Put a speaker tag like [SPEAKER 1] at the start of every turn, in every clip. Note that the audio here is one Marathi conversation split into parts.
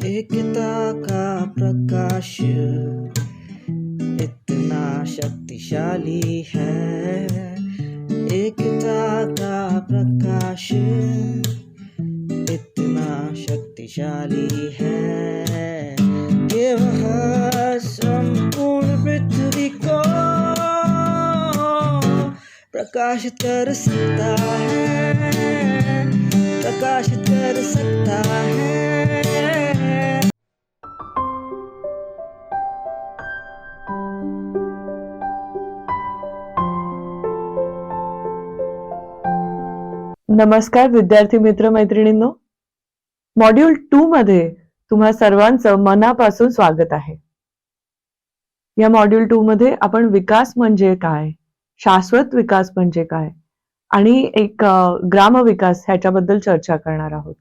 [SPEAKER 1] एकता का प्रकाश इतना शक्तिशाली है, एकता का प्रकाश इतना शक्तिशाली है कि वह संपूर्ण पृथ्वी को प्रकाशित कर सकता है, प्रकाशित कर सकता है।
[SPEAKER 2] नमस्कार विद्यार्थी मित्र मैत्रिणींनो, मॉड्यूल 2 मध्ये तुम्हा सर्वांचं मनापासून स्वागत आहे। या मॉड्यूल 2 मध्ये आपण विकास म्हणजे काय, शाश्वत विकास म्हणजे काय आणि एक ग्राम विकास ह्याच्याबद्दल चर्चा करणार आहोत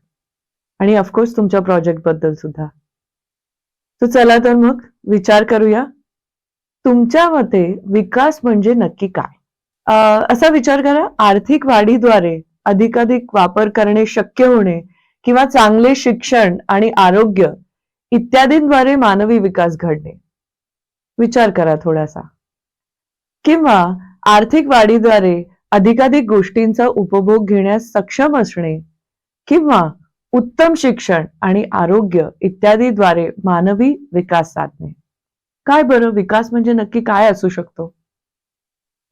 [SPEAKER 2] आणि ऑफकोर्स तुमच्या प्रोजेक्ट बद्दल सुद्धा। तो चला तर मग विचार करूया, तुमच्या मते विकास म्हणजे नक्की काय? असा विचार करा, आर्थिक वाढीद्वारे अधिकाधिक वापर करणे शक्य होणे किंवा चांगले शिक्षण आणि आरोग्य इत्यादींद्वारे मानवी विकास घडणे। विचार करा थोडासा। किंवा आर्थिक वाढीद्वारे अधिकाधिक गोष्टींचा उपभोग घेण्यास सक्षम असणे किंवा उत्तम शिक्षण आणि आरोग्य इत्यादीद्वारे मानवी विकास साधणे। काय बरं, विकास म्हणजे नक्की काय असू शकतो?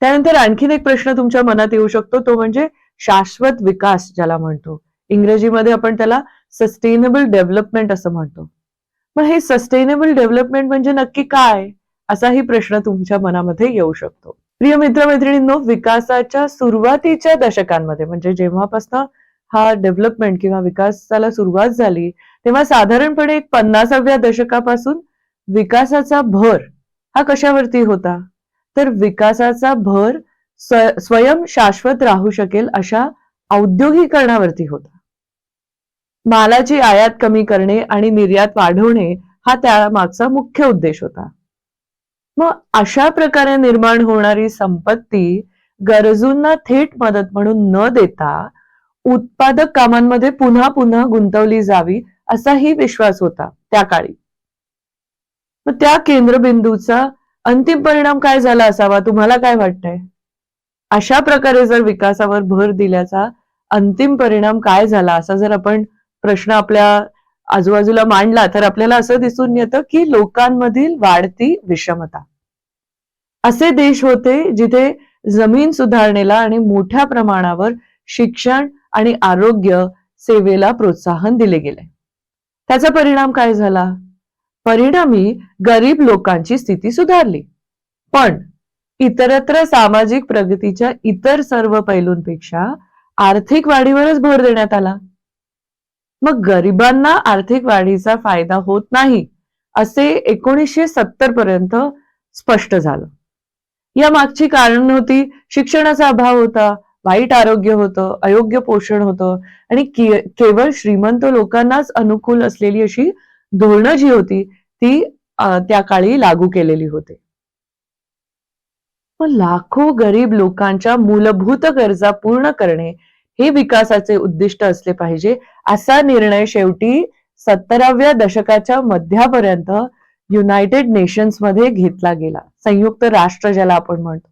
[SPEAKER 2] त्यानंतर आणखीन एक प्रश्न तुमच्या मनात येऊ शकतो, तो म्हणजे शाश्वत विकास ज्याला म्हणतो। इंग्रजीमध्ये आपण त्याला सस्टेनेबल डेव्हलपमेंट असं म्हणतो। मग हे सस्टेनेबल डेव्हलपमेंट म्हणजे नक्की काय, असाही प्रश्न तुमच्या मनामध्ये येऊ शकतो। प्रिय मित्रमैत्रिणींनो, विकासाच्या सुरुवातीच्या दशकांमध्ये म्हणजे जेव्हापासून हा डेव्हलपमेंट किंवा विकासाला सुरुवात झाली, तेव्हा साधारणपणे 50व्या दशकापासून विकासाचा भर हा कशावरती होता? तर विकासाचा भर स्वयं शाश्वत राहू शकेल अशा औद्योगिकरणावरती होता। मालाची आयात कमी करणे आणि निर्यात वाढवणे हा त्यामागचा मुख्य उद्देश होता। मग अशा प्रकारे निर्माण होणारी संपत्ती गरजूंना थेट मदत म्हणून न देता उत्पादक कामांमध्ये पुन्हा पुन्हा गुंतवली जावी असाही विश्वास होता त्या काळी। मग त्या केंद्रबिंदूचा अंतिम परिणाम काय झाला असावा, तुम्हाला काय वाटतंय? अशा प्रकारे जर विकासावर भर दिल्याचा अंतिम परिणाम काय झाला, असा जर आपण प्रश्न आपल्या आजूबाजूला मांडला तर आपल्याला असं दिसून येतं की लोकांमधील वाढती विषमता। असे देश होते जिथे जमीन सुधारणेला आणि मोठ्या प्रमाणावर शिक्षण आणि आरोग्य सेवेला प्रोत्साहन दिले गेले। त्याचा परिणाम काय झाला? परिणामी गरीब लोकांची स्थिती सुधारली, पण इतरत्र सामाजिक प्रगतीच्या इतर सर्व पैलूंपेक्षा आर्थिक वाढीवरच भर देण्यात आला। मग गरिबांना आर्थिक वाढीचा फायदा होत नाही असे 1970 पर्यंत स्पष्ट झालं। या मागची कारण होती शिक्षणाचा अभाव होता, वाईट आरोग्य होतं, अयोग्य पोषण होतं आणि केवळ श्रीमंत लोकांनाच अनुकूल असलेली अशी धोरणं जी होती ती त्या काळी लागू केलेली होती। मग लाखो गरीब लोकांच्या मूलभूत गरजा पूर्ण करणे हे विकासाचे उद्दिष्ट असले पाहिजे, असा निर्णय शेवटी 70व्या दशकाच्या मध्यापर्यंत युनायटेड नेशन्स मध्ये घेतला गेला, संयुक्त राष्ट्र ज्याला आपण म्हणतो।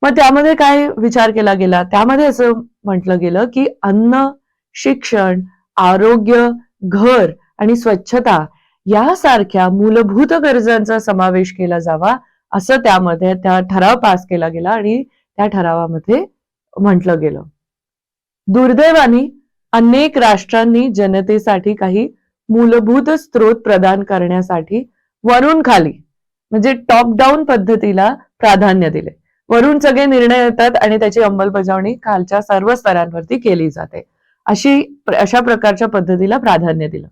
[SPEAKER 2] मग त्यामध्ये काय विचार केला गेला? त्यामध्ये असं म्हटलं गेलं की अन्न, शिक्षण, आरोग्य, घर आणि स्वच्छता यासारख्या मूलभूत गरजांचा समावेश केला जावा, असं त्यामध्ये त्या ठराव पास केला गेला आणि त्या ठरावामध्ये म्हटलं गेलं। दुर्दैवाने अनेक राष्ट्रांनी जनतेसाठी काही मूलभूत स्त्रोत प्रदान करण्यासाठी वरून खाली म्हणजे टॉप डाऊन पद्धतीला प्राधान्य दिले। वरून सगळे निर्णय येतात आणि त्याची अंमलबजावणी खालच्या सर्व स्तरांवरती केली जाते, अशा प्रकारच्या पद्धतीला प्राधान्य दिलं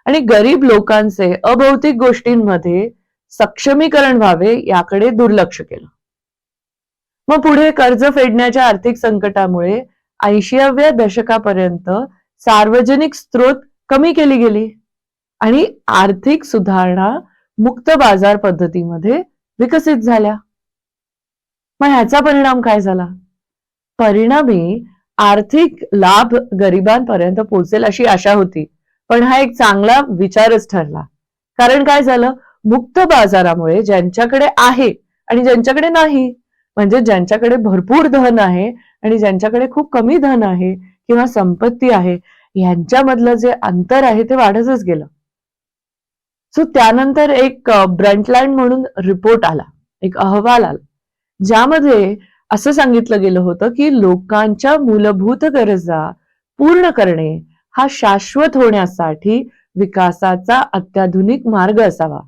[SPEAKER 2] आणि गरीब लोकांचे अभौतिक गोष्टींमध्ये सक्षमीकरण व्हावे याकडे दुर्लक्ष केलं। मग पुढे कर्ज फेडण्याच्या आर्थिक संकटामुळे 80व्या दशकापर्यंत सार्वजनिक स्त्रोत कमी केली गेली आणि आर्थिक सुधारणा मुक्त बाजार पद्धतीमध्ये विकसित झाल्या। मग ह्याचा परिणाम काय झाला? परिणामी आर्थिक लाभ गरिबांपर्यंत पोहोचेल अशी आशा होती, पण हा एक चांगला विचारच ठरला. कारण काय झालं, मुक्त बाजारामुळे ज्यांच्याकडे आहे आणि ज्यांच्याकडे नाही, म्हणजे ज्यांच्याकडे भरपूर धन आहे आणि ज्यांच्याकडे खूप कमी धन आहे किंवा संपत्ती आहे, यांच्यामधलं जे अंतर आहे ते वाढतच गेलं. सो त्यानंतर एक ब्रंटलँड म्हणून रिपोर्ट आला, एक अहवाल आला, ज्यामध्ये असं सांगितलं गेलं होतं की लोकांच्या मूलभूत गरजा पूर्ण करणे हा शाश्वत होण्यासाठी विकासाचा अत्याधुनिक मार्ग असावा.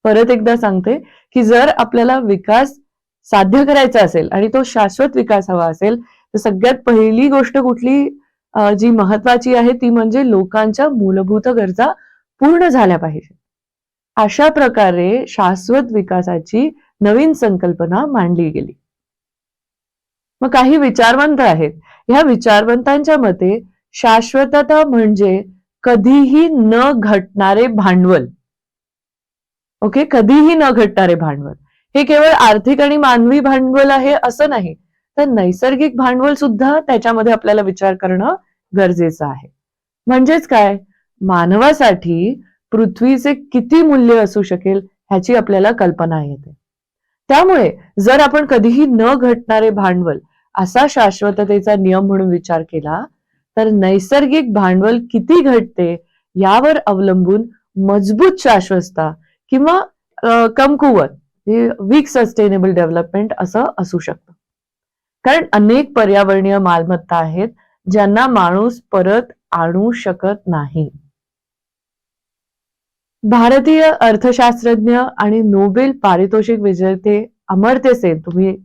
[SPEAKER 2] परत एकदा सांगते की जर आपल्याला विकास साध्य करायचा असेल आणि तो शाश्वत विकास हवा असेल, तर सगळ्यात पहिली गोष्ट कुठली जी महत्वाची आहे ती म्हणजे लोकांच्या मूलभूत गरजा पूर्ण झाल्या पाहिजे. अशा प्रकारे शाश्वत विकासाची नवीन संकल्पना मांडली गेली. मग काही विचारवंत आहेत, ह्या विचारवंतांच्या मते शाश्वतता म्हणजे कधीही न घटणारे भांडवल. ओके, कधीही न घटणारे भांडवल. हे केवळ आर्थिक आणि मानवी भांडवल आहे असं नाही, तर नैसर्गिक भांडवल सुद्धा त्याच्यामध्ये आपल्याला विचार करणं गरजेचं आहे. म्हणजेच काय, मानवासाठी पृथ्वीचे किती मूल्य असू शकेल ह्याची आपल्याला कल्पना येते. त्यामुळे जर आपण कधीही न घटणारे भांडवल असा शाश्वततेचा नियम म्हणून विचार केला, तर नैसर्गिक भांडवल किती घटते यावर अवलंबून मजबूत शाश्वतता किंवा कमकुवत वीक सस्टेनेबल डेव्हलपमेंट असं असू शकतं. कारण अनेक पर्यावरणीय मालमत्ता आहेत ज्यांना माणूस परत आणू शकत नाही. भारतीय अर्थशास्त्रज्ञ आणि नोबेल पारितोषिक विजेते अमर्त्य सेन, तुम्ही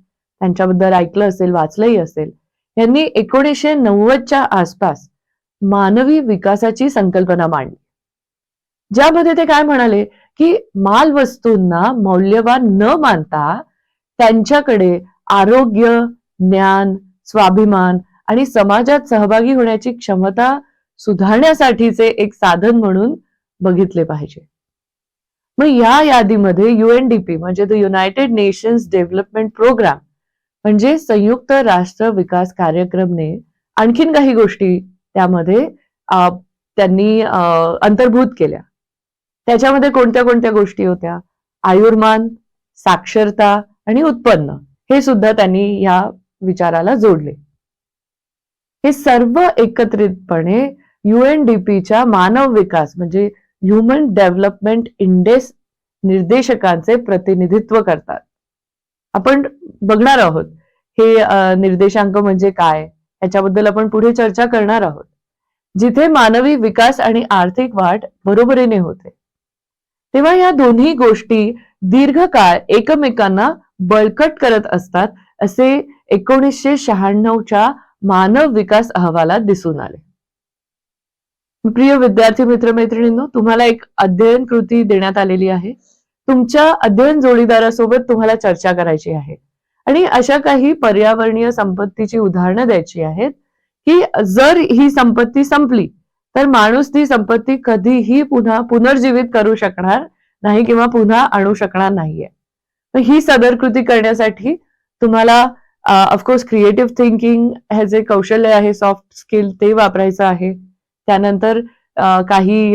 [SPEAKER 2] त्यांच्याबद्दल ऐकलं असेल, वाचलंही असेल, यांनी 1990च्या आसपास मानवी विकासाची संकल्पना मांडली, ज्यामध्ये ते काय म्हणाले की माल वस्तूंना मौल्यवान न मानता त्यांच्याकडे आरोग्य, ज्ञान, स्वाभिमान आणि समाजात सहभागी होण्याची क्षमता सुधारण्यासाठीचे एक साधन म्हणून बघितले पाहिजे. मग या यादीमध्ये UNDP म्हणजे the united nations development programme म्हणजे संयुक्त राष्ट्र विकास कार्यक्रमने आणखीन काही गोष्टी त्यामध्ये त्यांनी अंतर्भूत केल्या. त्याच्यामध्ये कोणत्या कोणत्या गोष्टी होत्या? आयुर्मान, साक्षरता आणि उत्पन्न, हे सुद्धा त्यांनी या विचाराला जोडले. हे सर्व एकत्रितपणे UNDPच्या मानव विकास म्हणजे ह्युमन डेव्हलपमेंट इंडेक्स निर्देशकांचे प्रतिनिधित्व करतात. आपण बघणार आहोत हे निर्देशांक म्हणजे काय, याच्याबद्दल आपण पुढे चर्चा करणार आहोत, जिथे मानवी विकास आणि आर्थिक वाढ बरोबरीने होते. तेव्हा या दोन्ही गोष्टी दीर्घकाळ एकमेकांना बळकट करत असतात असे 1996च्या मानव विकास अहवालात दिसून आले. प्रिय विद्यार्थी मित्रमैत्रिणींनो, तुम्हाला एक अध्ययन कृती देण्यात आलेली आहे. तुमच्या अध्ययन जोडीदारासोबत तुम्हाला चर्चा करायची आहे आणि अशा काही पर्यावरणीय संपत्तीची उदाहरणं द्यायची आहेत की जर ही संपत्ती संपली तर माणूस ती संपत्ती कधीही पुन्हा पुनर्जीवित करू शकणार नाही किंवा पुन्हा आणू शकणार नाहीये. ही सदर कृती करण्यासाठी तुम्हाला ऑफकोर्स क्रिएटिव्ह थिंकिंग हे जे कौशल्य आहे, सॉफ्ट स्किल, ते वापरायचं आहे. त्यानंतर काही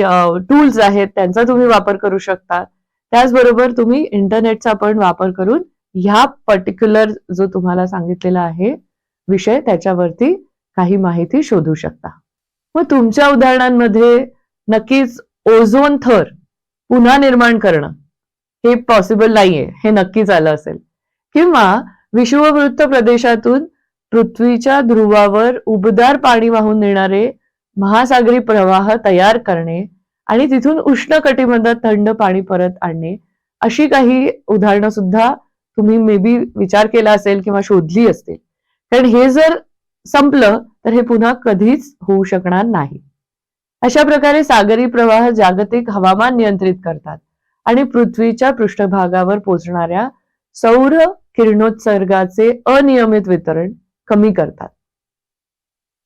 [SPEAKER 2] टूल्स आहेत त्यांचा तुम्ही वापर करू शकता. त्याचबरोबर तुम्ही इंटरनेटचा पण वापर करून ह्या पर्टिक्युलर जो तुम्हाला सांगितलेला आहे विषय त्याच्यावरती काही माहिती शोधू शकता. मग तुमच्या उदाहरणांमध्ये नक्कीच ओझोन थर पुन्हा निर्माण करणं हे पॉसिबल नाहीये, हे नक्कीच आलं असेल. किंवा विषुववृत्त प्रदेशातून पृथ्वीच्या ध्रुवावर उबदार पाणी वाहून नेणारे महासागरी प्रवाह तयार करणे आणि तिथून उष्ण कटिबंधात थंड पाणी परत आणणे, अशी काही उदाहरणं सुद्धा तुम्ही मे बी विचार केला असेल किंवा शोधली असतील. कारण हे जर संपलं तर हे पुन्हा कधीच होऊ शकणार नाही. अशा प्रकारे सागरी प्रवाह जागतिक हवामान नियंत्रित करतात आणि पृथ्वीच्या पृष्ठभागावर पोचणाऱ्या सौर किरणोत्सर्गाचे अनियमित वितरण कमी करतात.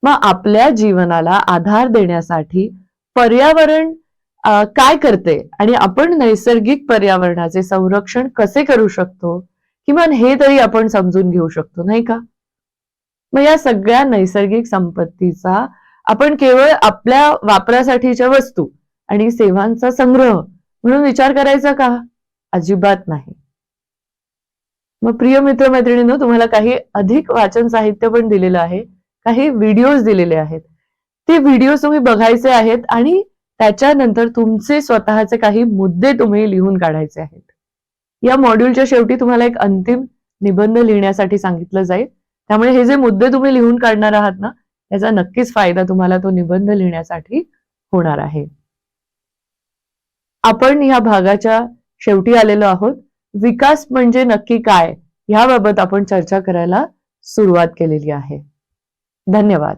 [SPEAKER 2] मग आपल्या जीवनाला आधार देण्यासाठी पर्यावरण काय करते आणि आपण नैसर्गिक पर्यावरणाचे संरक्षण कसे करू शकतो, किमान हे तरी आपण समजून घेऊ शकतो, नाही का? मग या सगळ्या नैसर्गिक संपत्तीचा आपण केवळ आपल्या वापरासाठीच्या वस्तू आणि सेवांचा संग्रह म्हणून विचार करायचा का? अजिबात नाही. मग प्रिय मित्रमैत्रिणींनो, तुम्हाला काही अधिक वाचन साहित्य पण दिलेलं आहे, काही व्हिडिओज दिलेले आहेत. ते व्हिडिओज तुम्ही बघायचे आहेत आणि त्याच्यानंतर तुमचे स्वतःचे काही मुद्दे तुम्ही लिहून काढायचे आहेत. या मॉड्यूलच्या शेवटी तुम्हाला एक अंतिम निबंध लिहिण्यासाठी सांगितलं जाईल. त्यामुळे हे जे मुद्दे तुम्ही लिहून काढणार आहात ना, याचा नक्कीच फायदा तुम्हाला तो निबंध लिहिण्यासाठी होणार आहे. आपण या भागाच्या शेवटी आलेलो आहोत. विकास म्हणजे नक्की काय याबाबत आपण चर्चा करायला सुरुवात केलेली आहे. धन्यवाद.